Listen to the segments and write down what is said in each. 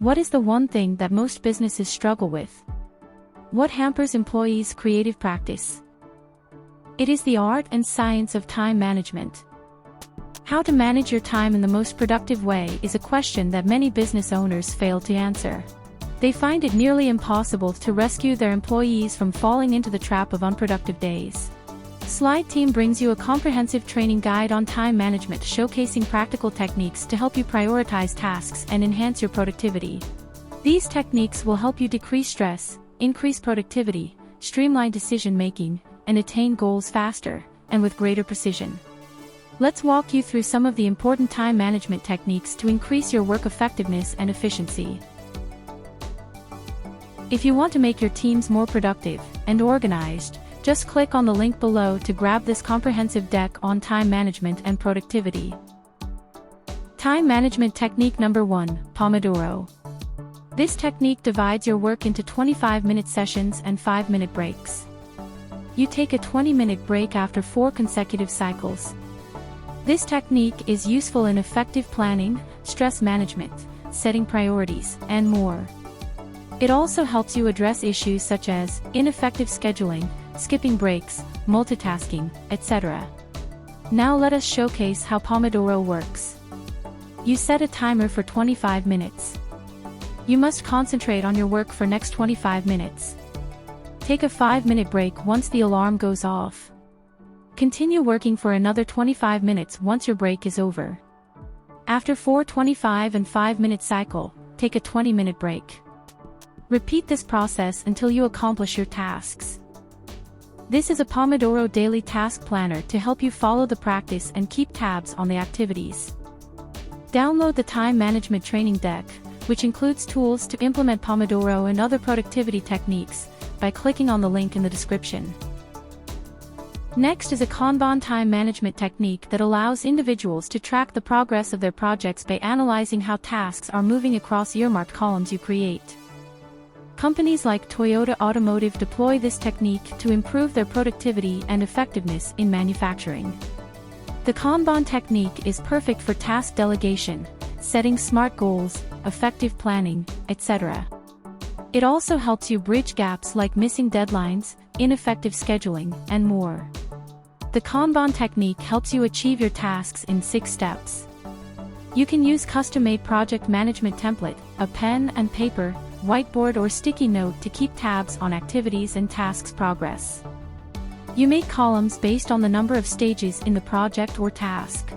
What is the one thing that most businesses struggle with? What hampers employees' creative practice? It is the art and science of time management. How to manage your time in the most productive way is a question that many business owners fail to answer. They find it nearly impossible to rescue their employees from falling into the trap of unproductive days. SlideTeam brings you a comprehensive training guide on time management showcasing practical techniques to help you prioritize tasks and enhance your productivity. These techniques will help you decrease stress, increase productivity, streamline decision-making, and attain goals faster and with greater precision. Let's walk you through some of the important time management techniques to increase your work effectiveness and efficiency. If you want to make your teams more productive and organized, just click on the link below to grab this comprehensive deck on time management and productivity. Time management technique number 1, Pomodoro. This technique divides your work into 25-minute sessions and 5-minute breaks. You take a 20-minute break after 4 consecutive cycles. This technique is useful in effective planning, stress management, setting priorities, and more. It also helps you address issues such as ineffective scheduling, skipping breaks, multitasking, etc. Now let us showcase how Pomodoro works. You set a timer for 25 minutes. You must concentrate on your work for next 25 minutes. Take a 5-minute break once the alarm goes off. Continue working for another 25 minutes once your break is over. After 4 25 and 5-minute cycle, take a 20-minute break. Repeat this process until you accomplish your tasks. This is a Pomodoro daily task planner to help you follow the practice and keep tabs on the activities. Download the time management training deck, which includes tools to implement Pomodoro and other productivity techniques, by clicking on the link in the description. Next is a Kanban time management technique that allows individuals to track the progress of their projects by analyzing how tasks are moving across earmarked columns you create. Companies like Toyota Automotive deploy this technique to improve their productivity and effectiveness in manufacturing. The Kanban technique is perfect for task delegation, setting smart goals, effective planning, etc. It also helps you bridge gaps like missing deadlines, ineffective scheduling, and more. The Kanban technique helps you achieve your tasks in 6 steps. You can use custom-made project management template, a pen and paper, whiteboard or sticky note to keep tabs on activities and tasks progress. You make columns based on the number of stages in the project or task.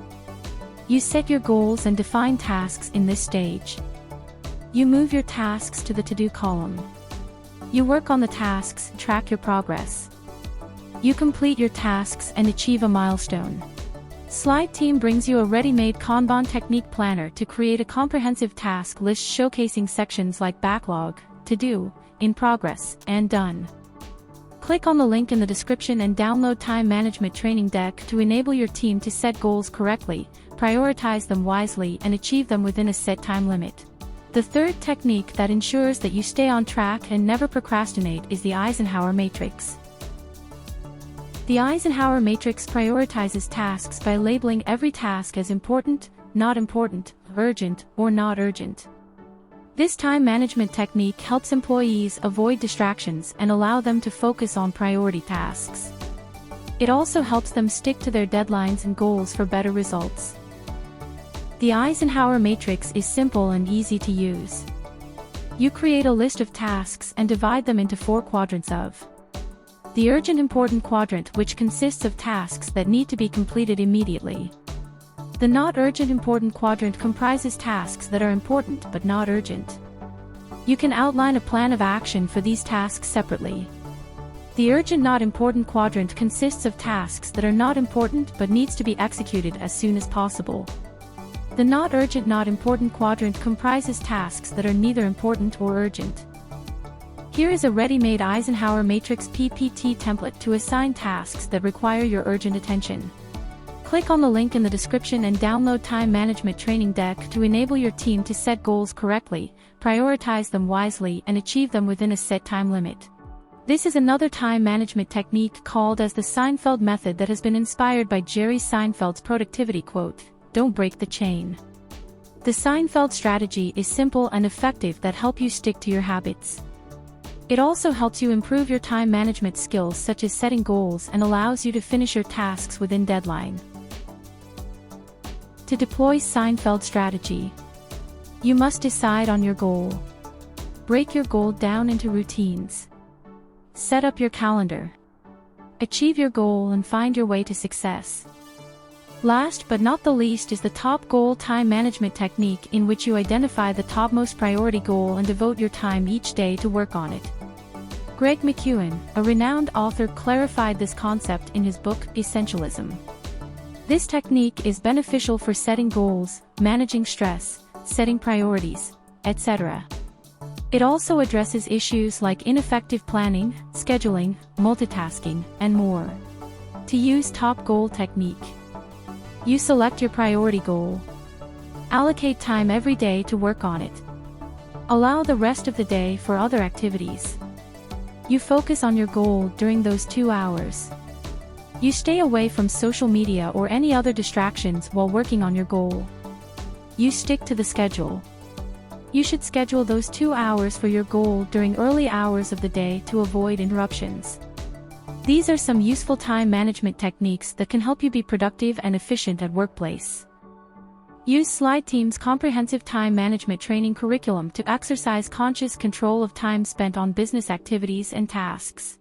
You set your goals and define tasks in this stage. You move your tasks to the to-do column. You work on the tasks, track your progress. You complete your tasks and achieve a milestone. SlideTeam brings you a ready-made Kanban technique planner to create a comprehensive task list showcasing sections like backlog, to-do, in progress, and done. Click on the link in the description and download time management training deck to enable your team to set goals correctly, prioritize them wisely, and achieve them within a set time limit. The third technique that ensures that you stay on track and never procrastinate is the Eisenhower matrix. The Eisenhower matrix prioritizes tasks by labeling every task as important, not important, urgent, or not urgent. This time management technique helps employees avoid distractions and allow them to focus on priority tasks. It also helps them stick to their deadlines and goals for better results. The Eisenhower matrix is simple and easy to use. You create a list of tasks and divide them into 4 quadrants of the urgent important quadrant, which consists of tasks that need to be completed immediately. The not urgent important quadrant comprises tasks that are important but not urgent. You can outline a plan of action for these tasks separately. The urgent not important quadrant consists of tasks that are not important but needs to be executed as soon as possible. The not urgent not important quadrant comprises tasks that are neither important or urgent. Here is a ready-made Eisenhower matrix PPT template to assign tasks that require your urgent attention. Click on the link in the description and download time management training deck to enable your team to set goals correctly, prioritize them wisely, and achieve them within a set time limit. This is another time management technique called as the Seinfeld method that has been inspired by Jerry Seinfeld's productivity quote, "Don't break the chain." The Seinfeld strategy is simple and effective that help you stick to your habits. It also helps you improve your time management skills such as setting goals and allows you to finish your tasks within deadline. To deploy Seinfeld strategy, you must decide on your goal. Break your goal down into routines. Set up your calendar. Achieve your goal and find your way to success. Last but not the least is the top goal time management technique, in which you identify the topmost priority goal and devote your time each day to work on it. Greg McKeown, a renowned author, clarified this concept in his book, Essentialism. This technique is beneficial for setting goals, managing stress, setting priorities, etc. It also addresses issues like ineffective planning, scheduling, multitasking, and more. To use top goal technique, you select your priority goal. Allocate time every day to work on it. Allow the rest of the day for other activities. You focus on your goal during those 2 hours. You stay away from social media or any other distractions while working on your goal. You stick to the schedule. You should schedule those 2 hours for your goal during early hours of the day to avoid interruptions. These are some useful time management techniques that can help you be productive and efficient at workplace. Use SlideTeam's comprehensive time management training curriculum to exercise conscious control of time spent on business activities and tasks.